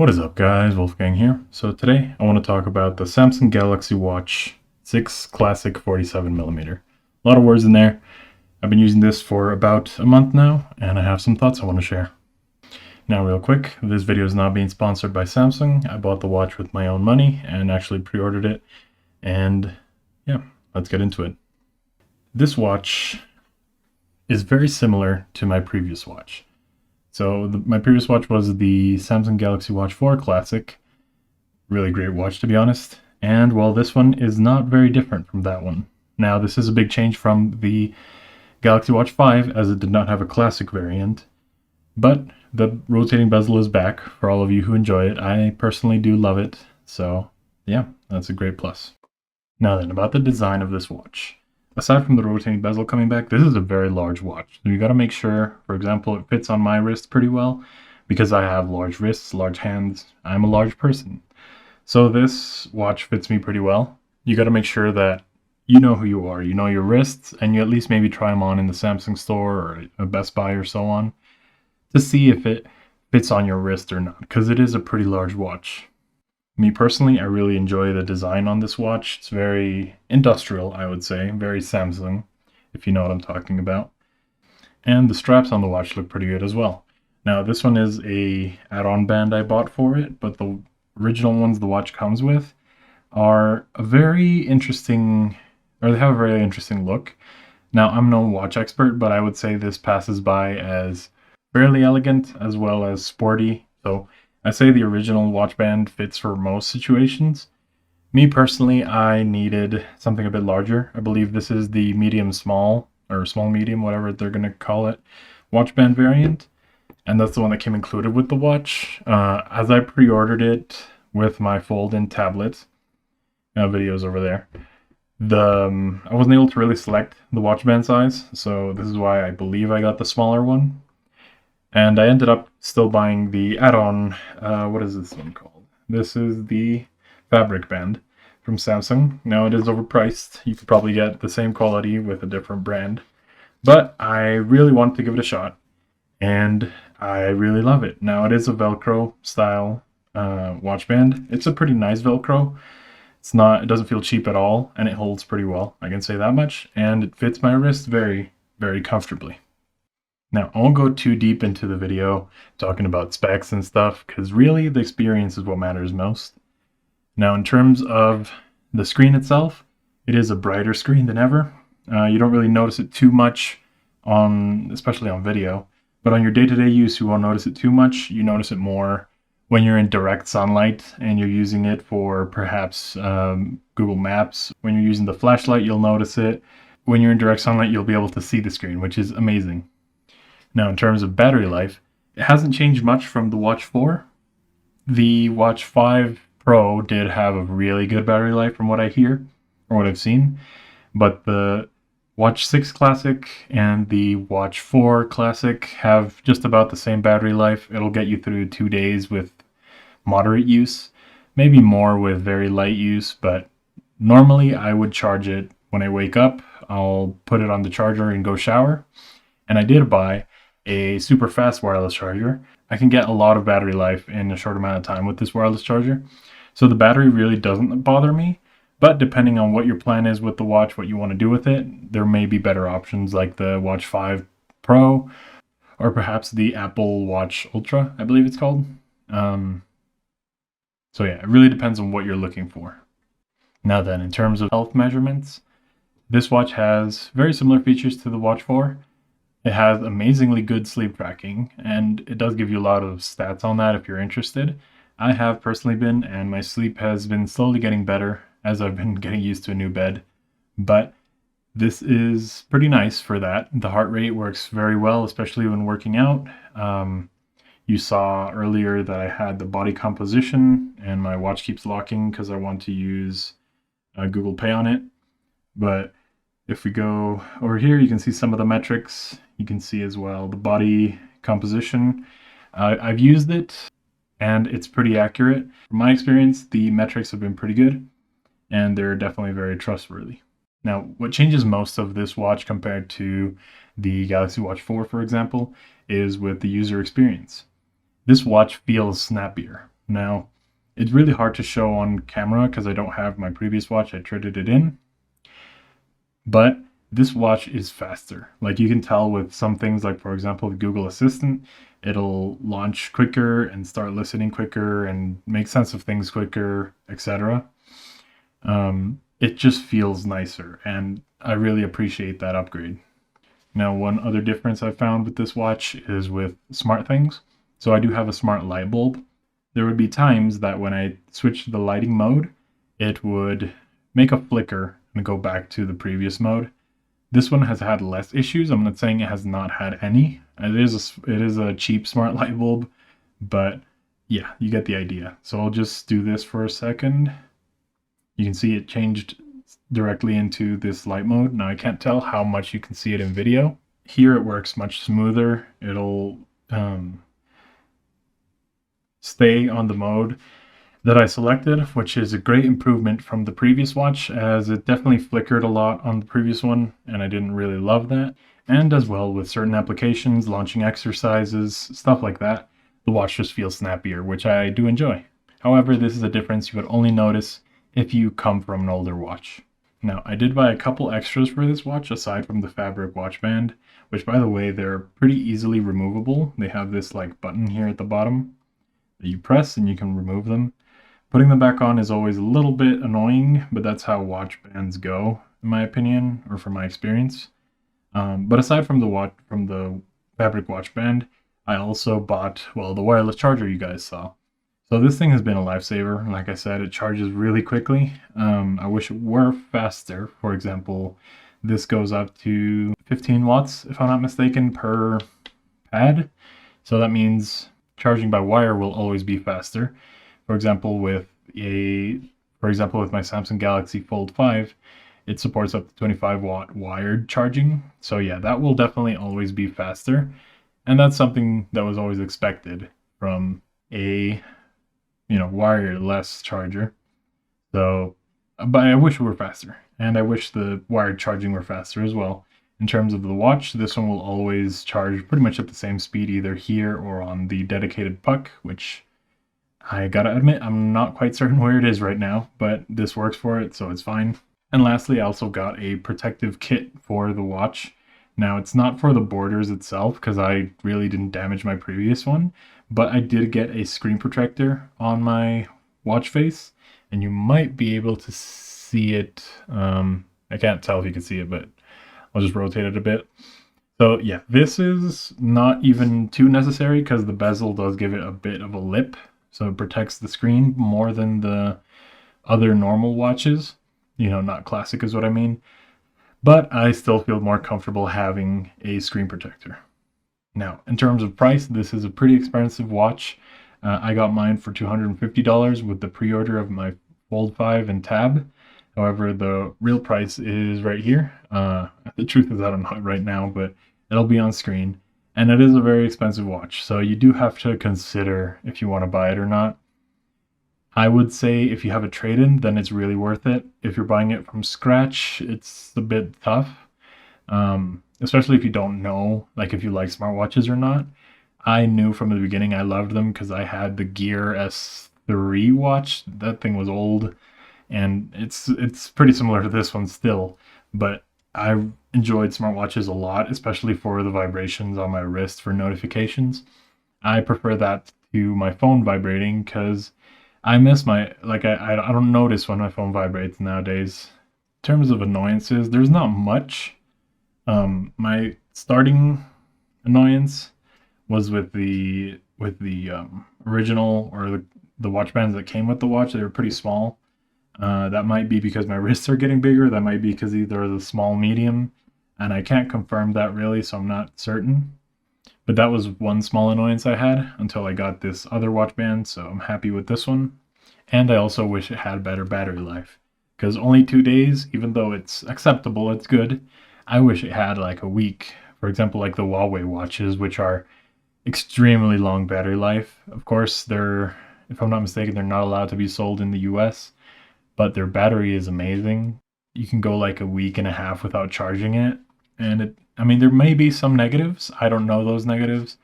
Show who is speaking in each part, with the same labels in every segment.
Speaker 1: What is up, guys? Wolfgang here. So today I want to talk about the Samsung Galaxy Watch 6 Classic 47mm. A lot of words in there. I've been using this for about a month now, and I have some thoughts I want to share. Now, real quick, this video is not being sponsored by Samsung. I bought the watch with my own money and actually pre-ordered it. And yeah, let's get into it. This watch is very similar to my previous watch. So my previous watch was the Samsung Galaxy Watch 4 Classic. Really great watch, to be honest. And well, this one is not very different from that one. Now, this is a big change from the Galaxy Watch 5, as it did not have a classic variant. But the rotating bezel is back for all of you who enjoy it. I personally do love it. So yeah, that's a great plus. Now then, about the design of this watch. Aside from the rotating bezel coming back, this is a very large watch. So you got to make sure, for example, it fits on my wrist pretty well because I have large wrists, large hands. I'm a large person. So this watch fits me pretty well. You got to make sure that you know who you are, you know your wrists, and you at least maybe try them on in the Samsung store or a Best Buy or so on to see if it fits on your wrist or not, because it is a pretty large watch. Me personally, I really enjoy the design on this watch. It's very industrial, I would say, very Samsung, if you know what I'm talking about. And the straps on the watch look pretty good as well. Now, this one is a add-on band I bought for it, but the original ones the watch comes with are a very interesting, or they have a very interesting look. Now, I'm no watch expert, but I would say this passes by as fairly elegant as well as sporty. So I say the original watch band fits for most situations. Me personally, I needed something a bit larger. I believe this is the medium small, or small medium, whatever they're going to call it, watch band variant. And that's the one that came included with the watch. As I pre-ordered it with my fold-in tablet, videos over there, I wasn't able to really select the watch band size. So this is why I believe I got the smaller one. And I ended up still buying the add-on, what is this one called? This is the fabric band from Samsung. Now it is overpriced. You could probably get the same quality with a different brand. But I really wanted to give it a shot. And I really love it. Now it is a Velcro style watch band. It's a pretty nice Velcro. It doesn't feel cheap at all, and it holds pretty well. I can say that much. And it fits my wrist very, very comfortably. Now, I won't go too deep into the video talking about specs and stuff, because really the experience is what matters most. Now, in terms of the screen itself, it is a brighter screen than ever. You don't really notice it too much, especially on video, but on your day-to-day use, you won't notice it too much. You notice it more when you're in direct sunlight and you're using it for perhaps Google Maps. When you're using the flashlight, you'll notice it. When you're in direct sunlight, you'll be able to see the screen, which is amazing. Now, in terms of battery life, it hasn't changed much from the Watch 4. The Watch 5 Pro did have a really good battery life from what I hear, or what I've seen. But the Watch 6 Classic and the Watch 4 Classic have just about the same battery life. It'll get you through 2 days with moderate use, maybe more with very light use, but normally I would charge it when I wake up. I'll put it on the charger and go shower. And I did buy a super fast wireless charger. I can get a lot of battery life in a short amount of time with this wireless charger. So the battery really doesn't bother me, but depending on what your plan is with the watch, what you want to do with it, there may be better options like the Watch 5 Pro or perhaps the Apple Watch Ultra, I believe it's called. So yeah, it really depends on what you're looking for. Now then, in terms of health measurements, this watch has very similar features to the Watch 4. It has amazingly good sleep tracking, and it does give you a lot of stats on that if you're interested. I have personally been, and my sleep has been slowly getting better as I've been getting used to a new bed. But this is pretty nice for that. The heart rate works very well, especially when working out. You saw earlier that I had the body composition, and my watch keeps locking because I want to use Google Pay on it. But if we go over here, you can see some of the metrics. You can see as well the body composition. I've used it and it's pretty accurate. From my experience, the metrics have been pretty good and they're definitely very trustworthy. Now, what changes most of this watch compared to the Galaxy Watch 4, for example, is with the user experience. This watch feels snappier. Now, it's really hard to show on camera because I don't have my previous watch. I traded it in. But this watch is faster. Like you can tell with some things, like for example, the Google Assistant, it'll launch quicker and start listening quicker and make sense of things quicker, etc. It just feels nicer, and I really appreciate that upgrade. Now, one other difference I found with this watch is with smart things. So I do have a smart light bulb. There would be times that when I switched the lighting mode, it would make a flicker and go back to the previous mode. This one has had less issues. I'm not saying it has not had any. It is a cheap smart light bulb, but yeah, you get the idea. So I'll just do this for a second. You can see it changed directly into this light mode. Now I can't tell how much you can see it in video. Here it works much smoother. It'll stay on the mode that I selected, which is a great improvement from the previous watch, as it definitely flickered a lot on the previous one, and I didn't really love that. And as well, with certain applications, launching exercises, stuff like that, the watch just feels snappier, which I do enjoy. However, this is a difference you would only notice if you come from an older watch. Now, I did buy a couple extras for this watch aside from the fabric watch band, which by the way, they're pretty easily removable. They have this like button here at the bottom that you press and you can remove them. Putting them back on is always a little bit annoying, but that's how watch bands go, in my opinion, or from my experience. But aside from the fabric watch band, I also bought, well, the wireless charger you guys saw. So this thing has been a lifesaver. Like I said, it charges really quickly. I wish it were faster. For example, this goes up to 15 watts, if I'm not mistaken, per pad. So that means charging by wire will always be faster. For example, with my Samsung Galaxy Fold 5, it supports up to 25 watt wired charging. So yeah, that will definitely always be faster. And that's something that was always expected from a wireless charger. So, but I wish it were faster, and I wish the wired charging were faster as well. In terms of the watch, this one will always charge pretty much at the same speed, either here or on the dedicated puck, which I gotta admit, I'm not quite certain where it is right now, but this works for it, so it's fine. And lastly, I also got a protective kit for the watch. Now, it's not for the borders itself, because I really didn't damage my previous one, but I did get a screen protector on my watch face, and you might be able to see it. I can't tell if you can see it, but I'll just rotate it a bit. So yeah, this is not even too necessary because the bezel does give it a bit of a lip, so it protects the screen more than the other normal watches. Not classic is what I mean. But I still feel more comfortable having a screen protector. Now, in terms of price, this is a pretty expensive watch. I got mine for $250 with the pre-order of my Fold 5 and Tab. However, the real price is right here. The truth is I don't know it right now, but it'll be on screen. And it is a very expensive watch, so you do have to consider if you want to buy it or not. I would say if you have a trade-in, then it's really worth it. If you're buying it from scratch, it's a bit tough. Especially if you don't know, like if you like smartwatches or not. I knew from the beginning I loved them because I had the Gear S3 watch. That thing was old, and it's pretty similar to this one still. But I enjoyed smartwatches a lot, especially for the vibrations on my wrist for notifications. I prefer that to my phone vibrating because I miss I don't notice when my phone vibrates nowadays. In terms of annoyances, there's not much. My starting annoyance was with the original, or the watch bands that came with the watch. They were pretty small. That might be because my wrists are getting bigger. That might be because either the small, medium, and I can't confirm that really, so I'm not certain. But that was one small annoyance I had until I got this other watch band, so I'm happy with this one. And I also wish it had better battery life, because only 2 days, even though it's acceptable, it's good. I wish it had like a week. For example, like the Huawei watches, which are extremely long battery life. Of course, if I'm not mistaken, they're not allowed to be sold in the US, but their battery is amazing. You can go like a week and a half without charging it. And there may be some negatives. I don't know those negatives,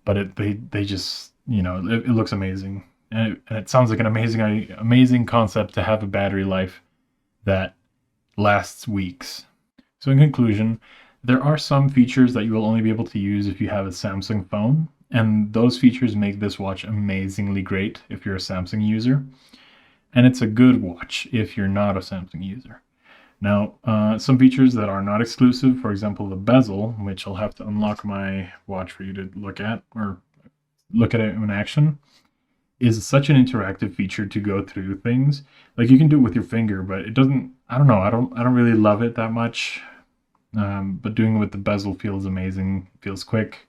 Speaker 1: but they just, it looks amazing. and it sounds like an amazing concept to have a battery life that lasts weeks. So in conclusion, there are some features that you will only be able to use if you have a Samsung phone, and those features make this watch amazingly great if you're a Samsung user, and it's a good watch if you're not a Samsung user. Now, some features that are not exclusive, for example, the bezel, which I'll have to unlock my watch for you to look at, or look at it in action, is such an interactive feature to go through things. Like you can do it with your finger, but it doesn't. I don't know. I don't really love it that much. But doing it with the bezel feels amazing. Feels quick.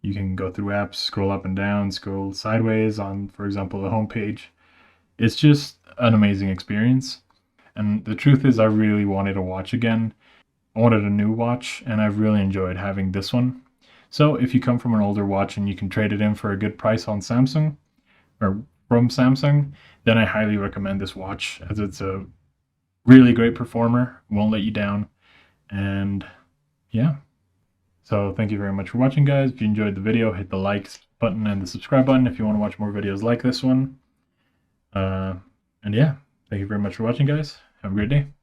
Speaker 1: You can go through apps, scroll up and down, scroll sideways on, for example, the home page. It's just an amazing experience. And the truth is, I really wanted a watch again. I wanted a new watch, and I've really enjoyed having this one. So if you come from an older watch and you can trade it in for a good price on Samsung, or from Samsung, then I highly recommend this watch, as it's a really great performer, won't let you down, and yeah. So thank you very much for watching, guys. If you enjoyed the video, hit the likes button and the subscribe button if you want to watch more videos like this one. And yeah, thank you very much for watching, guys. Have a great day.